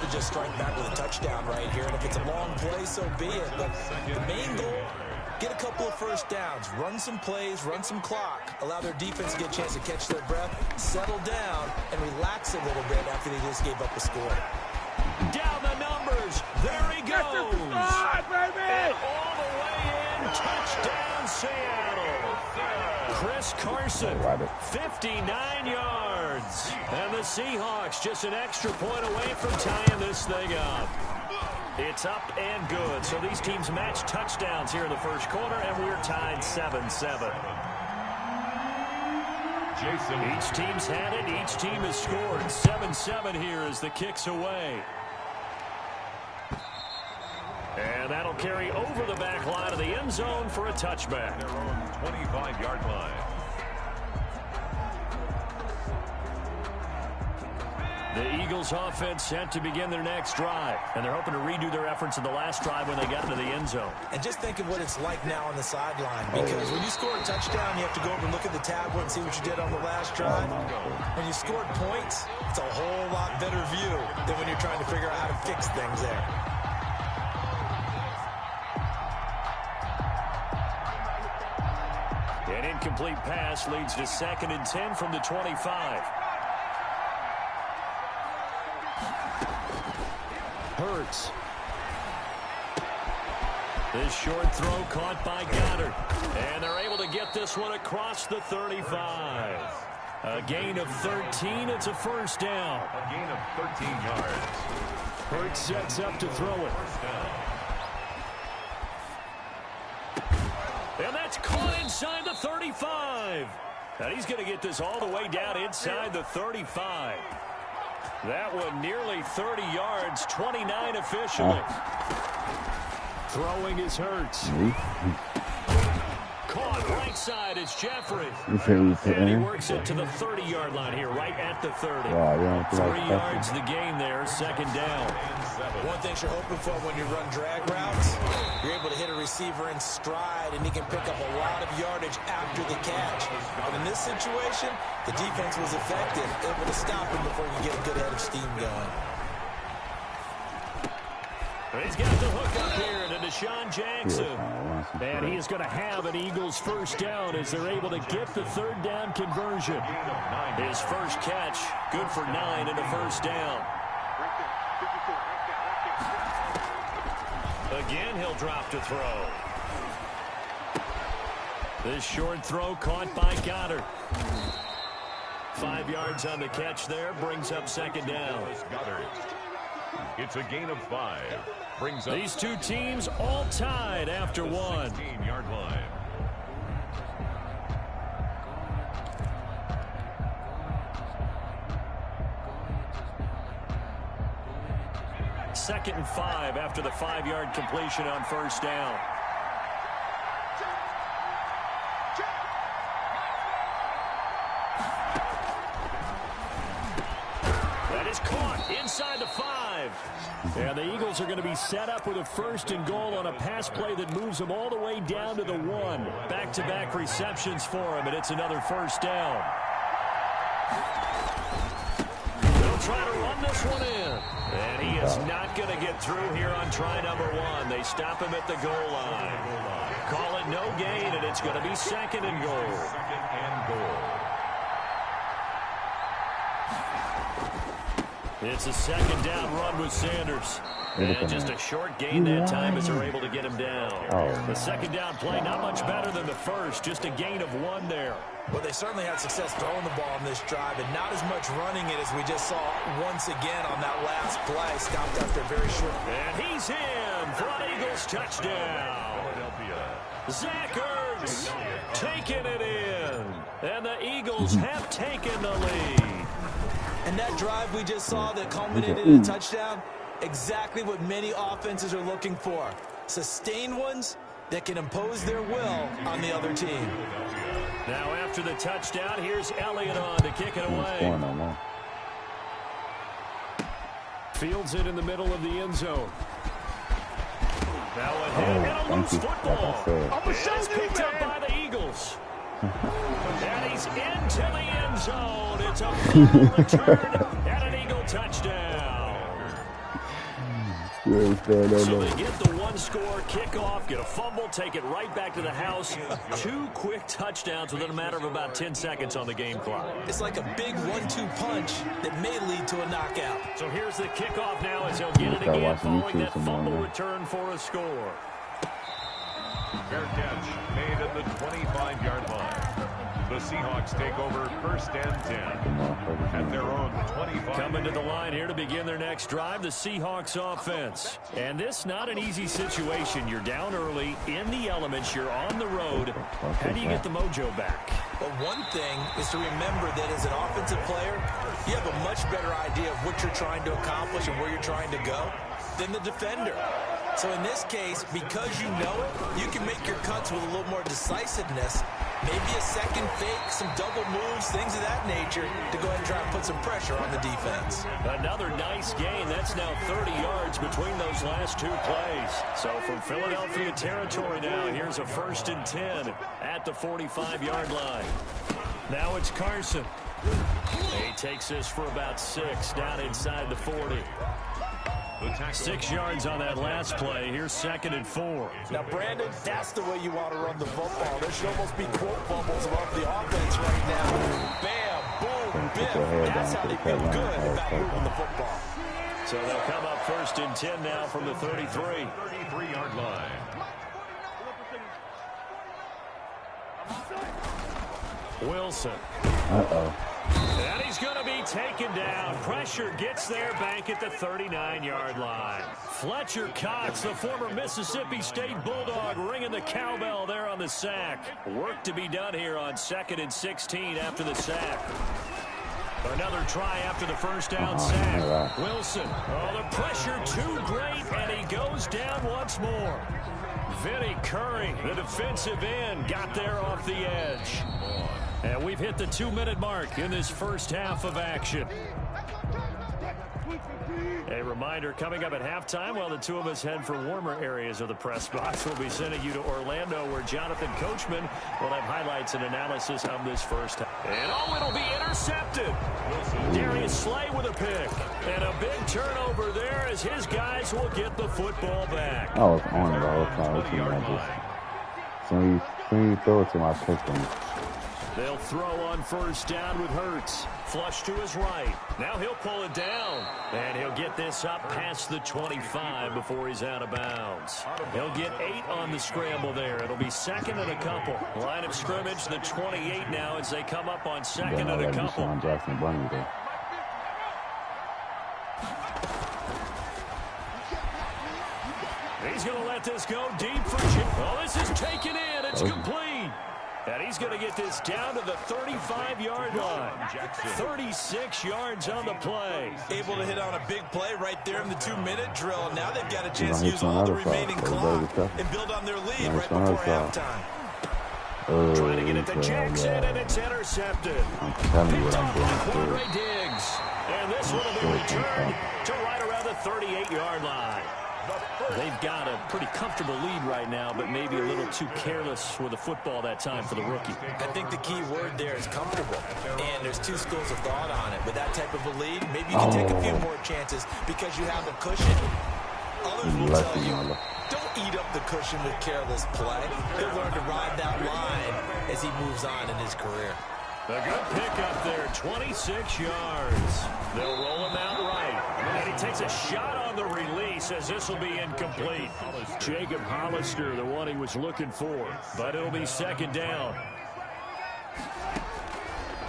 to just strike back with a touchdown right here. And if it's a long play, so be it. But the main goal, get a couple of first downs, run some plays, run some clock, allow their defense to get a chance to catch their breath, settle down, and relax a little bit after they just gave up a score. Down the numbers. There he goes. And all the way in. Touchdown, Seattle. Chris Carson, 59 yards. And the Seahawks just an extra point away from tying this thing up. It's up and good. So these teams match touchdowns here in the first quarter, and we're tied 7-7. Each team's had it. Each team has scored. 7-7 here as the kick's away. And that'll carry over the back line of the end zone for a touchback. Their own 25-yard line. The Eagles offense set to begin their next drive. And they're hoping to redo their efforts in the last drive when they got into the end zone. And just think of what it's like now on the sideline. Because when you score a touchdown, you have to go over and look at the tablet and see what you did on the last drive. When you scored points, it's a whole lot better view than when you're trying to figure out how to fix things there. An incomplete pass leads to 2nd and 10 from the 25. Hurts. This short throw caught by Goddard. And they're able to get this one across the 35. A gain of 13. It's a first down. A gain of 13 yards. Hurts sets up to throw it. And that's caught inside the 35. And he's going to get this all the way down inside the 35. That one nearly 30 yards, 29 officially. Throwing is Hurts. Caught right side is Jeffrey. And he works it to the 30-yard line here, right at the 30. 3 yards the gain there, 2nd down. One thing you're hoping for when you run drag routes, you're able to hit a receiver in stride, and he can pick up a lot of yardage after the catch. But in this situation, the defense was effective, able to stop him before you get a good head of steam going. He's got the hook up here to Deshaun Jackson. And he is going to have an Eagles first down as they're able to get the 3rd down conversion. His first catch, good for 9 and a first down. Again, he'll drop to throw. This short throw caught by Goddard. 5 yards on the catch there, brings up 2nd down. It's a gain of 5. Brings up these two teams all tied after 1. 16-yard line. Second and 5 after the 5-yard completion on first down. That is caught inside the 5. And the Eagles are going to be set up with a 1st and goal on a pass play that moves them all the way down to the 1. Back-to-back receptions for him, and it's another first down. They'll try to run this one in. And he is not going to get through here on try number 1. They stop him at the goal line. Call it no gain, and it's going to be 2nd and goal. 2nd and goal. It's a 2nd down run with Sanders. And just a short gain that time as they're able to get him down. The 2nd down play, not much better than the first. Just a gain of 1 there. Well, they certainly had success throwing the ball on this drive, and not as much running it as we just saw once again on that last play. Stopped after a very short. And he's in for an Eagles touchdown. Zach Ertz taking it in. And the Eagles have taken the lead. And that drive we just saw that culminated in a touchdown, exactly what many offenses are looking for. Sustained ones that can impose their will on the other team. Now after the touchdown, here's Elliott on to kick it away. Fields it in the middle of the end zone. Now a loose football. It's picked up by the Eagles. And he's into the end zone. It's a full return and an Eagle touchdown. So they get the one-score kickoff, get a fumble, take it right back to the house. 2 quick touchdowns within a matter of about 10 seconds on the game clock. It's like a big 1-2 punch that may lead to a knockout. So here's the kickoff now as they'll get it again following that fumble return for a score. Fair catch made at the 25-yard line. The Seahawks take over first and 10 at their own 25. Coming to the line here to begin their next drive, the Seahawks offense. And this not an easy situation. You're down early, in the elements, you're on the road. How do you get the mojo back? Well, one thing is to remember that as an offensive player, you have a much better idea of what you're trying to accomplish and where you're trying to go than the defender. So in this case, because you know it, you can make your cuts with a little more decisiveness. Maybe a second fake, some double moves, things of that nature to go ahead and try and put some pressure on the defense. Another nice gain. That's now 30 yards between those last 2 plays. So from Philadelphia territory now, here's a 1st and 10 at the 45-yard line. Now it's Carson. He takes this for about 6 down inside the 40. 6 yards on that last play. Here's 2nd and 4. Now, Brandon, that's the way you want to run the football. There should almost be quote bubbles above the offense right now. Bam, boom, biff. That's how they feel good about moving the football. So they'll come up 1st and 10 now from the 33. 33-yard line. Wilson. And he's going to be taken down. Pressure gets there back at the 39-yard line. Fletcher Cox, the former Mississippi State Bulldog, ringing the cowbell there on the sack. Work to be done here on 2nd and 16 after the sack. Another try after the first down sack. Wilson. Oh, the pressure too great, and he goes down once more. Vinny Curry, the defensive end, got there off the edge. And we've hit the 2-minute mark in this first half of action. A reminder, coming up at halftime, while the two of us head for warmer areas of the press box, we'll be sending you to Orlando, where Jonathan Coachman will have highlights and analysis of this first half. And it'll be intercepted. Darius Slay with a pick. And a big turnover there as his guys will get the football back. I was on it the whole time. So you throw it to my system. They'll throw on first down with Hurts. Flush to his right. Now he'll pull it down. And he'll get this up past the 25 before he's out of bounds. He'll get 8 on the scramble there. It'll be 2nd and a couple. Line of scrimmage, the 28 now as they come up on 2nd and a couple. He's going to let this go deep for Jim. Oh, this is taken in. It's complete. And he's going to get this down to the 35-yard line. 36 yards on the play. Able to hit on a big play right there in the 2-minute drill. Now they've got a chance to use all the remaining clock and build on their lead right before halftime. Trying to get it to Jackson, and it's intercepted. I'm telling you what I'm doing. Quadre Diggs. And this one will be returned to right around the 38-yard line. They've got a pretty comfortable lead right now, but maybe a little too careless with the football that time for the rookie. I think the key word there is comfortable, and there's 2 schools of thought on it. With that type of a lead, maybe you can take a few more chances because you have a cushion. Others will tell you, don't eat up the cushion with careless play. He'll learn to ride that line as he moves on in his career. A good pickup there, 26 yards. They'll roll him out right. And he takes a shot on the release as this will be incomplete. Jacob Hollister, the one he was looking for. But it'll be 2nd down.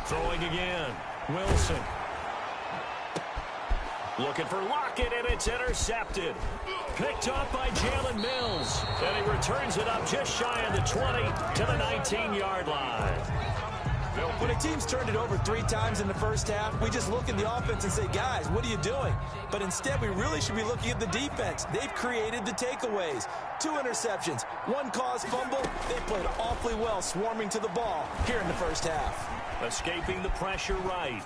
Throwing again. Wilson. Looking for Lockett, and it's intercepted. Picked off by Jalen Mills. And he returns it up just shy of the 20 to the 19-yard line. When a team's turned it over 3 times in the first half, we just look at the offense and say, guys, what are you doing? But instead, we really should be looking at the defense. They've created the takeaways. 2 interceptions, 1 caused fumble. They played awfully well swarming to the ball here in the first half. Escaping the pressure right.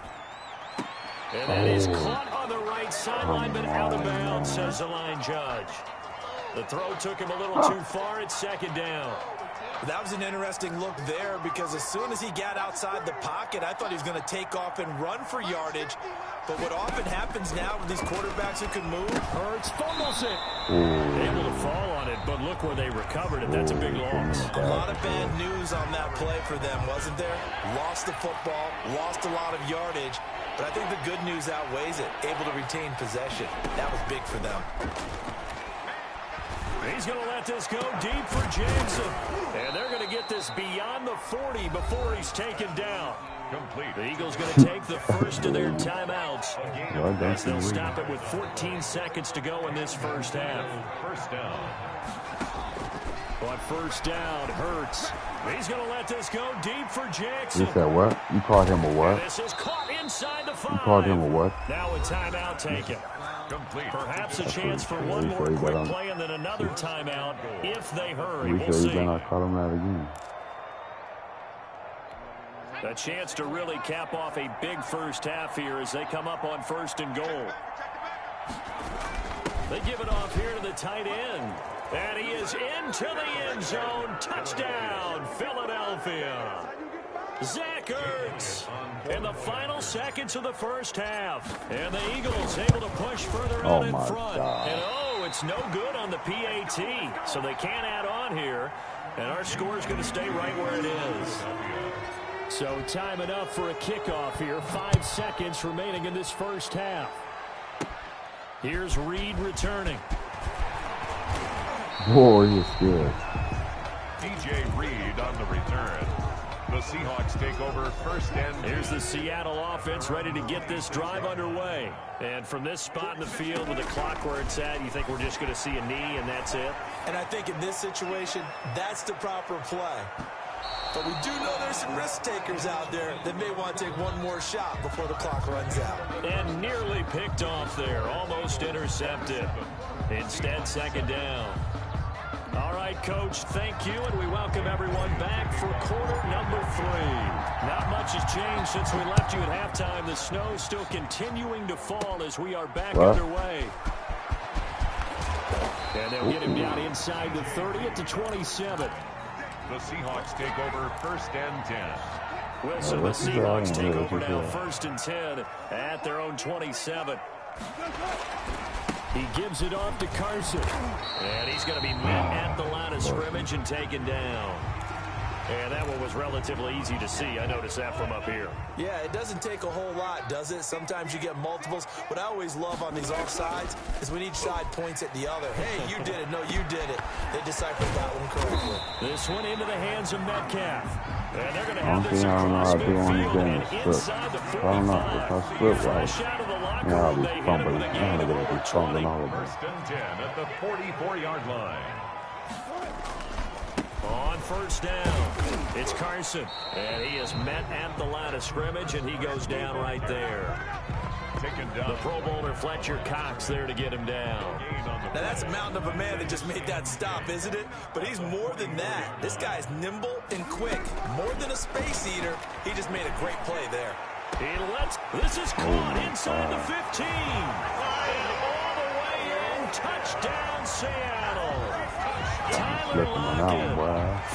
And that is caught on the right sideline, but out of bounds, says the line judge. The throw took him a little too far. It's second down. That was an interesting look there because as soon as he got outside the pocket, I thought he was going to take off and run for yardage. But what often happens now with these quarterbacks who can move, Hurts fumbles it. Able to fall on it, but look where they recovered it. That's a big loss. a lot of bad news on that play for them, wasn't there? Lost the football, lost a lot of yardage. But I think the good news outweighs it. Able to retain possession. That was big for them. He's going to let this go deep for Jackson. And they're going to get this beyond the 40 before he's taken down. Complete. The Eagles going to take the first of their timeouts. As they'll stop it with 14 seconds to go in this first half. First down. But first down, Hurts. He's going to let this go deep for Jackson. You said what? You called him a what? This is caught inside the 5. You called him a what? Now a timeout taken. Complete. Perhaps a chance for one more quick play and then another timeout if they hurry. We'll see. I call him that again. A chance to really cap off a big first half here as they come up on 1st and goal. They give it off here to the tight end. And he is into the end zone. Touchdown, Philadelphia. Zach Ertz in the final seconds of the first half. And the Eagles able to push further out in front. God. And it's no good on the PAT. So they can't add on here. And our score is going to stay right where it is. So time enough for a kickoff here. 5 seconds remaining in this first half. Here's Reed returning. Boy, he is good. DJ Reed on the return. The Seahawks take over 1st and 2. Here's the Seattle offense ready to get this drive underway. And from this spot in the field with the clock where it's at, you think we're just going to see a knee and that's it? And I think in this situation, that's the proper play. But we do know there's some risk takers out there that may want to take one more shot before the clock runs out. And nearly picked off there. Almost intercepted. Instead, 2nd down. All right, Coach, thank you, and we welcome everyone back for quarter number 3. Not much has changed since we left you at halftime. The snow still continuing to fall as we are back underway. And they'll get him down inside the 30 at the 27. The Seahawks take over 1st and 10. Wilson, the Seahawks take over now 1st and 10 at their own 27. He gives it off to Carson. And he's going to be met at the line of scrimmage and taken down. And that one was relatively easy to see. I noticed that from up here. Yeah, it doesn't take a whole lot, does it? Sometimes you get multiples. What I always love on these offsides is when each side points at the other. Hey, you did it. No, you did it. They deciphered that one correctly. This one into the hands of Metcalf. And they're going to have this across midfield and inside the 45. I don't know. If I split right. Fresh out of the locker Yeah, I'll room, be they hit him fumbling. with a I'm gain going of to over be fumbling 20. all of them. 1st and 10 at the 44-yard line. On 1st down, it's Carson. And he is met at the line of scrimmage, and he goes down right there. Taken down. The Pro Bowler Fletcher Cox there to get him down. Now, that's a mountain of a man that just made that stop, isn't it? But he's more than that. This guy's nimble and quick. More than a space eater. He just made a great play there. This is caught inside the 15. And all the way in. Touchdown, Seattle. Tyler Lockett,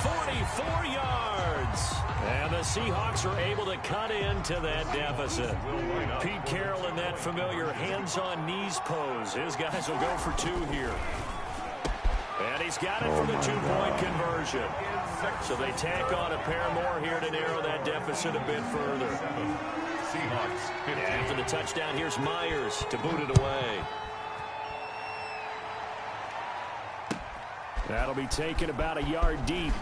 44 yards. And the Seahawks are able to cut into that deficit. Pete Carroll in that familiar hands-on knees pose. His guys will go for 2 here. And he's got it for the 2-point conversion. So they tack on a pair more here to narrow that deficit a bit further. Seahawks 15. After the touchdown, here's Myers to boot it away. That'll be taken about a yard deep.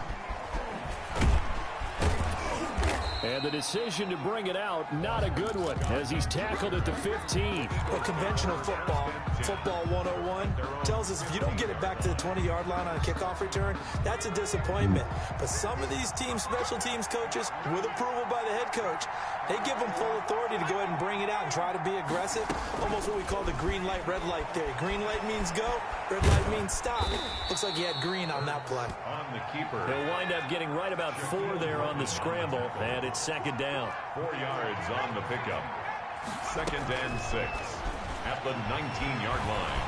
And the decision to bring it out, not a good one, as he's tackled at the 15. Well, conventional football 101, tells us if you don't get it back to the 20-yard line on a kickoff return, that's a disappointment. But some of these team special teams coaches, with approval by the head coach, they give them full authority to go ahead and bring it out and try to be aggressive. Almost what we call the green light, red light theory. Green light means go, red light means stop. Looks like he had green on that play. On the keeper. They'll wind up getting right about 4 there on the scramble, and it's 2nd down. 4 yards on the pickup. 2nd and 6 at the 19-yard line.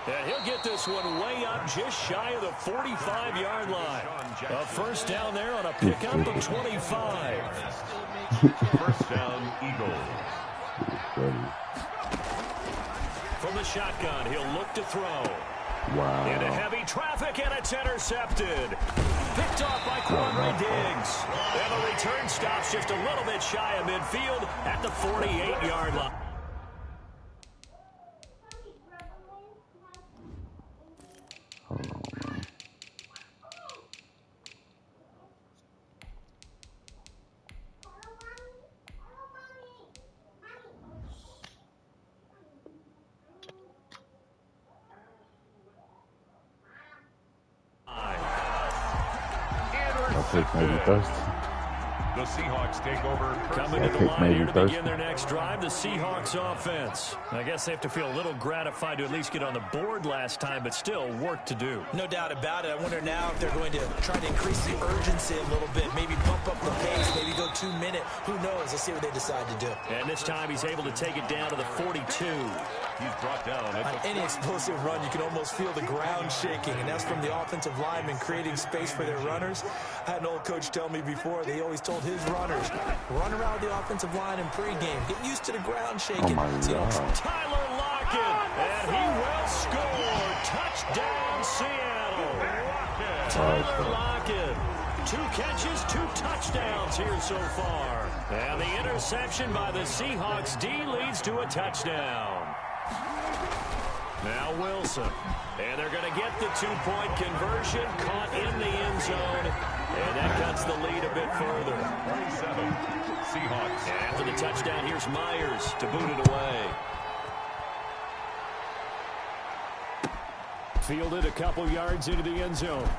And he'll get this one way up just shy of the 45-yard line. A first down there on a pickup of 25. First down, Eagles. From the shotgun, he'll look to throw. Wow. Into heavy traffic, and it's intercepted. Picked off by Quandre Diggs. And the return stops just a little bit shy of midfield at the 48-yard line. Maybe first. The Seahawks take over. Coming to the line here to begin their next drive, the Seahawks offense. I guess they have to feel a little gratified to at least get on the board last time, but still work to do. No doubt about it. I wonder now if they're going to try to increase the urgency a little bit, maybe bump up the pace, maybe go 2 minute. Who knows? Let's see what they decide to do. And this time he's able to take it down to the 42. He's brought down. On any explosive run, you can almost feel the ground shaking, and that's from the offensive linemen creating space for their runners. I had an old coach tell me before, they always told his runners, run around the offensive line in pregame. Get used to the ground shaking. Oh, my God. Tyler Lockett, and he will score. Touchdown, Seattle. Tyler Lockett. 2 catches, 2 touchdowns here so far. And the interception by the Seahawks D leads to a touchdown. Now Wilson. And they're going to get the 2-point conversion, caught in the end zone. And that cuts the lead a bit further. 27. Seahawks. And after the touchdown, here's Myers to boot it away. Fielded a couple yards into the end zone.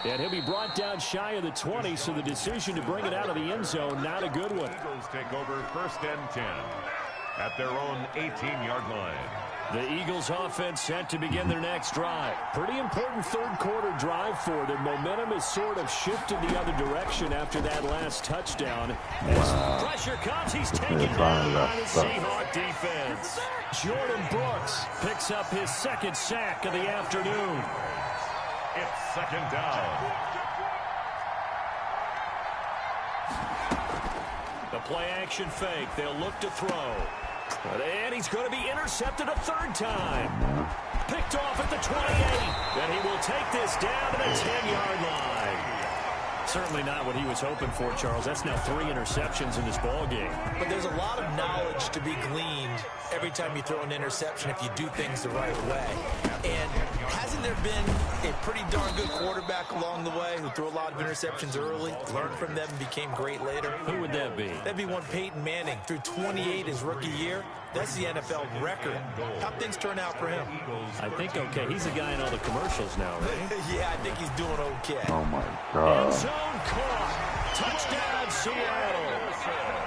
And he'll be brought down shy of the 20, so the decision to bring it out of the end zone, not a good one. Eagles take over first and 10 at their own 18-yard line. The Eagles offense set to begin their next drive. Pretty important third-quarter drive for them. Momentum has sort of shifted the other direction after that last touchdown. As pressure comes, he's taken down by the Seahawk defense. Jordan Brooks picks up his second sack of the afternoon. It's second down. The play-action fake. They'll look to throw. And he's going to be intercepted a 3rd time. Picked off at the 28. And he will take this down to the 10-yard line. Certainly not what he was hoping for, Charles. That's now 3 interceptions in this ball game. But there's a lot of knowledge to be gleaned every time you throw an interception if you do things the right way. And hasn't there been a pretty darn good quarterback along the way who threw a lot of interceptions early, learned from them, and became great later? Who would that be? That'd be one Peyton Manning. Threw 28 his rookie year. That's the NFL record. How'd things turn out for him? I think okay. He's the guy in all the commercials now, right? Yeah, I think he's doing okay. Oh, my God. End zone caught. Touchdown, Seattle.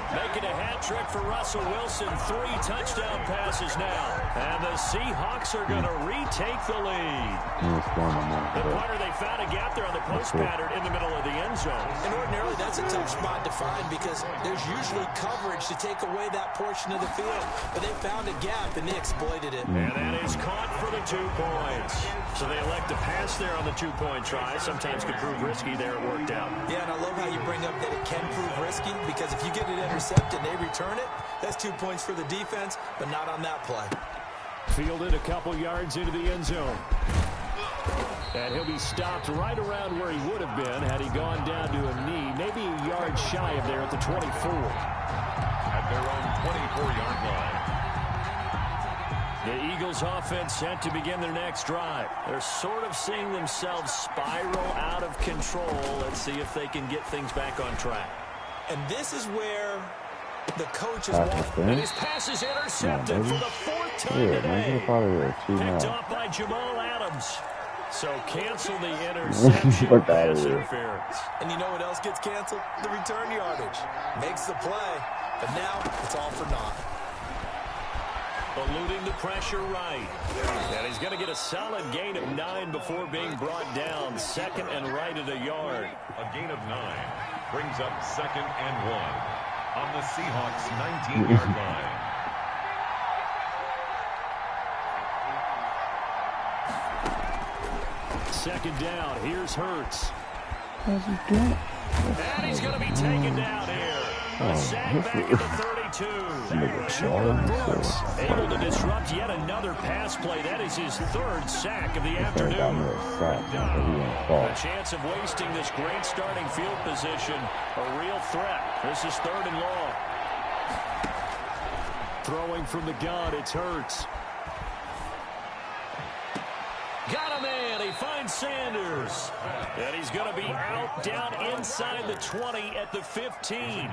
Making a hat trick for Russell Wilson. 3 touchdown passes now. And the Seahawks are going to retake the lead. The punter, they found a gap there on the post pattern in the middle of the end zone. And ordinarily, that's a tough spot to find because there's usually coverage to take away that portion of the field. But they found a gap, and they exploited it. And that is caught for the 2 points. So they elect to pass there on the 2-point try. Sometimes could prove risky. There it worked out. Yeah, and I love how you bring up that it can prove risky because if you get it intercepted and they return it, that's 2 points for the defense, but not on that play. Fielded a couple yards into the end zone. And he'll be stopped right around where he would have been had he gone down to a knee, maybe a yard shy of there at the 24. At their own 24-yard line. The Eagles offense set to begin their next drive. They're sort of seeing themselves spiral out of control. Let's see if they can get things back on track. And this is where the coach is walking. And his pass is intercepted for the 4th time today. Picked off by Jamal Adams. So cancel the interception pass interference. And you know what else gets canceled? The return yardage. Makes the play, but now it's all for naught. Eluding the pressure right. And he's going to get a solid gain of 9 before being brought down. 2nd and right at a yard. A gain of 9 brings up 2nd and 1 on the Seahawks' 19-yard line. second down. Here's Hurts. How's he doing? And he's going to be taken down here. A sack back at the 32. Jordan Brooks able to disrupt yet another pass play. That is his third sack of the afternoon. A chance of wasting this great starting field position. A real threat. This is 3rd and long. Throwing from the gun, it's Hurts. Got a man. He finds Sanders. And he's going to be out down inside the 20 at the 15.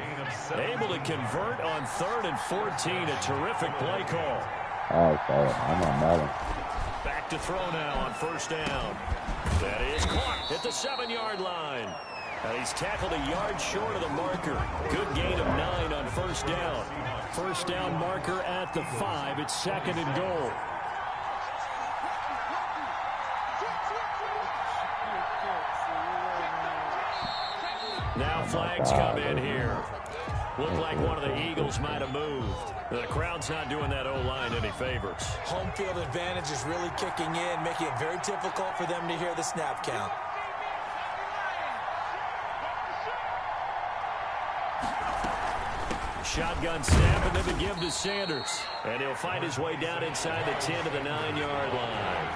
Able to convert on 3rd and 14. A terrific play call. Okay, I'm on Madden. Back to throw now on 1st down. That is caught at the 7-yard line. And he's tackled a yard short of the marker. Good gain of 9 on 1st down. 1st down marker at the 5. It's 2nd and goal. Now flags come in here. Looked like one of the Eagles might have moved. The crowd's not doing that O-line any favors. Home field advantage is really kicking in, making it very difficult for them to hear the snap count. Shotgun snap and then to give to Sanders. And he'll find his way down inside the 10 to the 9-yard line.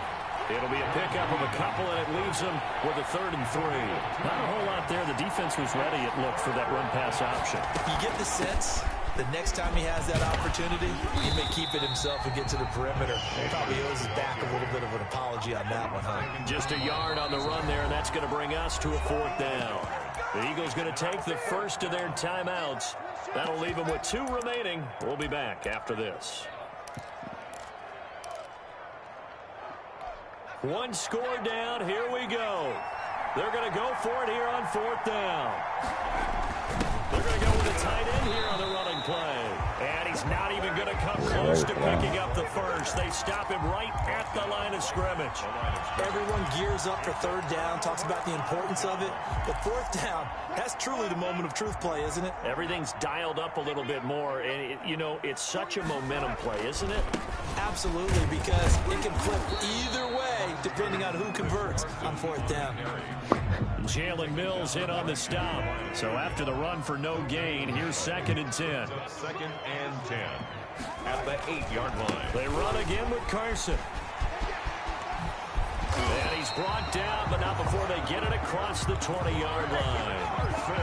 It'll be a pickup of a couple, and it leaves them with a 3rd and 3. Not a whole lot there. The defense was ready, it looked, for that run-pass option. You get the sense the next time he has that opportunity, he may keep it himself and get to the perimeter. Probably owes his back a little bit of an apology on that one, huh? Just a yard on the run there, and that's going to bring us to a 4th down. The Eagles going to take the first of their timeouts. That'll leave them with 2 remaining. We'll be back after this. 1 score down. Here we go. They're going to go for it here on 4th down. They're going to go with a tight end here on the running play. And he's not even going to come close to picking up the first. They stop him right at the line of scrimmage. Everyone gears up for 3rd down, talks about the importance of it. But 4th down, that's truly the moment of truth play, isn't it? Everything's dialed up a little bit more. And, you know, it's such a momentum play, isn't it? Absolutely, because it can flip either way depending on who converts on 4th down. Jalen Mills in on the stop. So after the run for no gain, here's 2nd and 10. 2nd and 10 at the 8-yard line. They run again with Carson. And he's brought down, but not before they get it across the 20-yard line.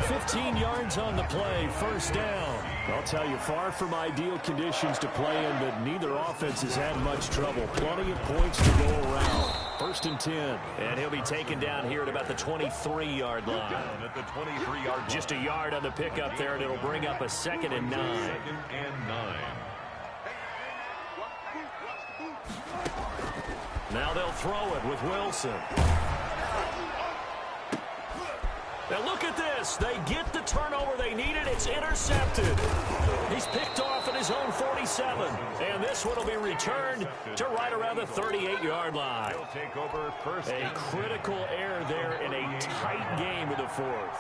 15 yards on the play, 1st down. I'll tell you, far from ideal conditions to play in, but neither offense has had much trouble. Plenty of points to go around. 1st and 10. And he'll be taken down here at about the 23-yard line. At the 23-yard line. Just a yard on the pickup there, and it'll bring up a 2nd and 9. 2nd and 9. Now they'll throw it with Wilson. Now look at this. They get the turnover they needed. It's intercepted. He's picked off at his own 47. And this one will be returned to right around the 38-yard line. A critical error there in a tight game of the 4th.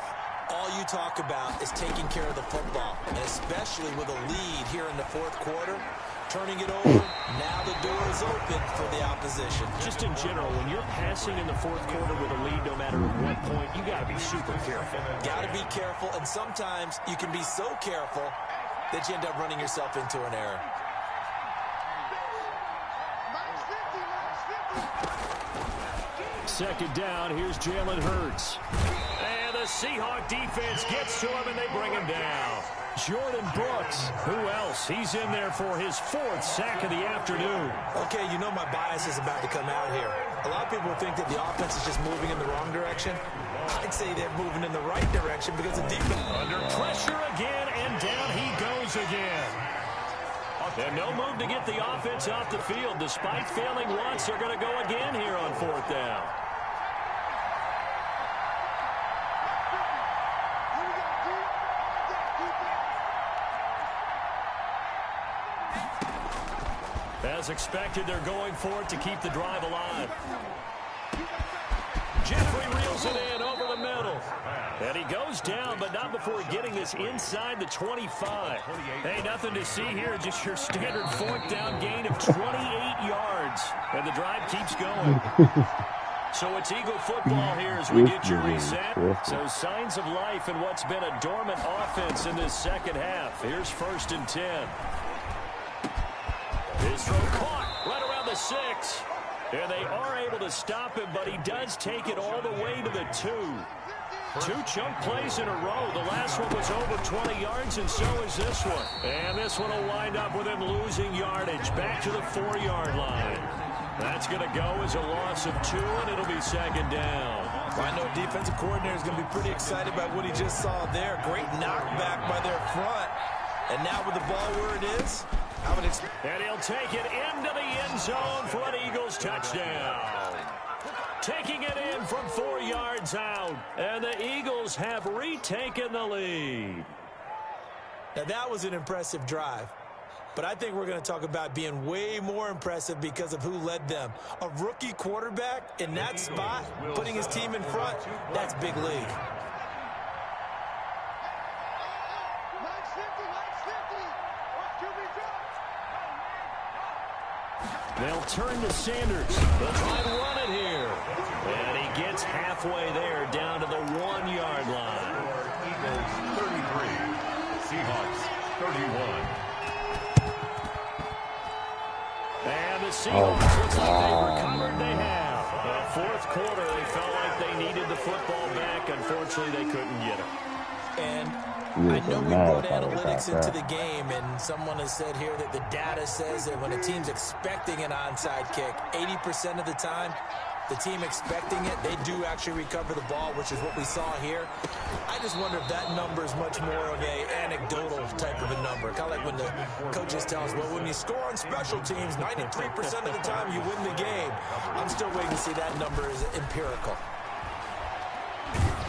All you talk about is taking care of the football, and especially with a lead here in the 4th quarter. Turning it over, now the door is open for the opposition. Just in general, when you're passing in the 4th quarter with a lead, no matter at what point, you got to be super careful. Got to be careful, and sometimes you can be so careful that you end up running yourself into an error. Second down, here's Jalen Hurts. And the Seahawk defense gets to him, and they bring him down. Jordan Brooks, who else? He's in there for his 4th sack of the afternoon. Okay, you know my bias is about to come out here. A lot of people think that the offense is just moving in the wrong direction. I'd say they're moving in the right direction because the defense... Under pressure again, and down he goes again. And no move to get the offense off the field. Despite failing once, they're going to go again here on 4th down. As expected, they're going for it to keep the drive alive. Jeffrey reels it in over the middle. And he goes down, but not before getting this inside the 25. Hey, nothing to see here, just your standard 4th down gain of 28 yards. And the drive keeps going. So it's Eagle football here as we get your reset. So signs of life in what's been a dormant offense in this second half. Here's 1st and 10. His throw caught right around the 6. And they are able to stop him, but he does take it all the way to the 2. 2 chunk plays in a row. The last one was over 20 yards, and so is this one. And this one will wind up with him losing yardage back to the 4-yard line. That's going to go as a loss of 2, and it'll be 2nd down. Well, I know defensive coordinator is going to be pretty excited about what he just saw there. Great knockback by their front. And now with the ball where it is, I would expect. And he'll take it into the end zone for an Eagles touchdown. Taking it in from 4 yards out. And the Eagles have retaken the lead. Now, that was an impressive drive. But I think we're going to talk about being way more impressive because of who led them. A rookie quarterback in that spot, putting his team in front, that's big league. They'll turn to Sanders. They'll try to run it here. And he gets halfway there down to the 1-yard line. Eagles 33, Seahawks 31. And the Seahawks looks like they've recovered. They have. The 4th quarter, they felt like they needed the football back. Unfortunately, they couldn't get it. And I know we brought analytics into the game, and someone has said here that the data says that when a team's expecting an onside kick, 80% of the time, the team expecting it, they do actually recover the ball, which is what we saw here. I just wonder if that number is much more of a anecdotal type of a number. Kind of like when the coaches tell us, well, when you score on special teams, 93% of the time you win the game. I'm still waiting to see that number is empirical.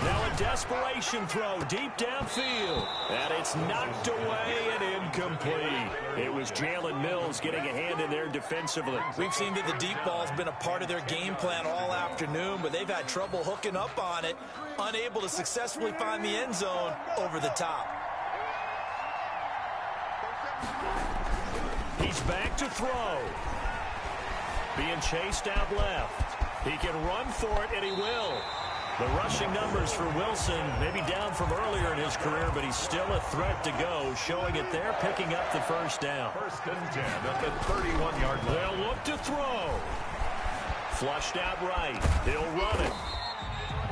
Now a desperation throw deep downfield. And it's knocked away and incomplete. It was Jalen Mills getting a hand in there defensively. We've seen that the deep ball's been a part of their game plan all afternoon, but they've had trouble hooking up on it, unable to successfully find the end zone over the top. He's back to throw. Being chased out left. He can run for it, and he will. The rushing numbers for Wilson, maybe down from earlier in his career, but he's still a threat to go, showing it there, picking up the 1st down. 1st and 10 at the 31-yard line. They'll look to throw. Flushed out right. He'll run it.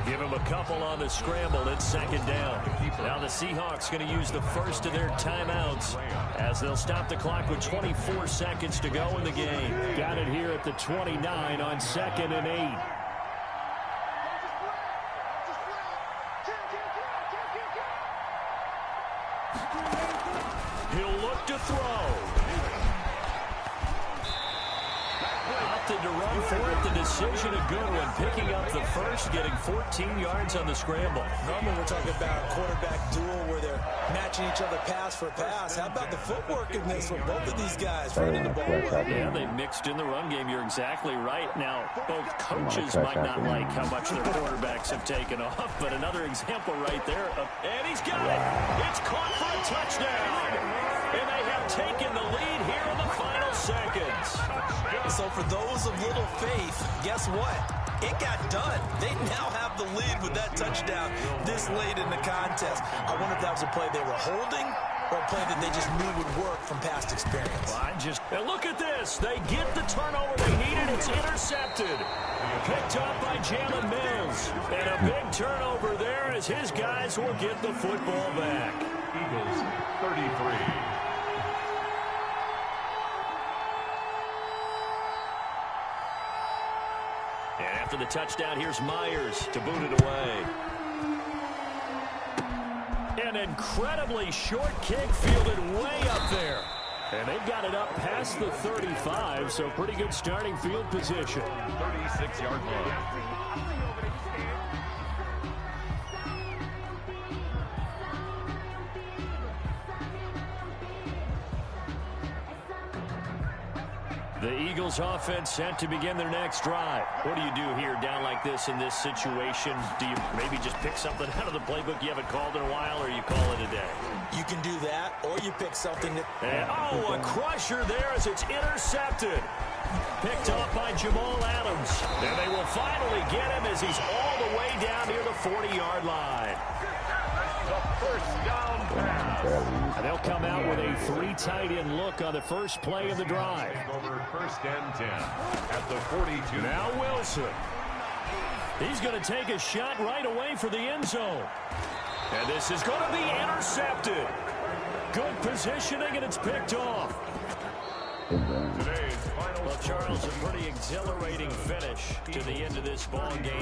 Give him a couple on the scramble. It's 2nd down. Now the Seahawks going to use the first of their timeouts as they'll stop the clock with 24 seconds to go in the game. Got it here at the 29 on 2nd and 8. He'll look to throw. Opted to run for it. The decision a good one. Picking up the first, getting 14 yards on the scramble. Normally we're talking about a quarterback duel where they're matching each other pass for pass. How about the footwork in this with both of these guys running the ball well? Yeah, they mixed in the run game. You're exactly right. Now, both coaches might not like how much their quarterbacks have taken off, but another example right there. And he's got it. It's caught for a touchdown. And they have taken the lead here in the final seconds. So for those of little faith, guess what? It got done. They now have the lead with that touchdown this late in the contest. I wonder if that was a play they were holding or a play that they just knew would work from past experience. And look at this. They get the turnover they needed. It's intercepted. Picked up by Jalen Mills. And a big turnover there as his guys will get the football back. Eagles 33. And after the touchdown, here's Myers to boot it away. An incredibly short kick fielded way up there. And they've got it up past the 35, so pretty good starting field position. 36-yard line. The Eagles offense set to begin their next drive. What do you do here down like this in this situation? Do you maybe just pick something out of the playbook you haven't called in a while, or you call it a day? You can do that, or you pick something that... And, a crusher there as it's intercepted. Picked off by Jamal Adams. And they will finally get him as he's all the way down near the 40-yard line. The first down pass. And they'll come out with a 3 tight end look on the first play of the drive. Over first and 10 at the 42. Now Wilson. He's going to take a shot right away for the end zone. And this is going to be intercepted. Good positioning, and it's picked off. Today's final Well, Charles, a pretty exhilarating finish to the end of this ball game.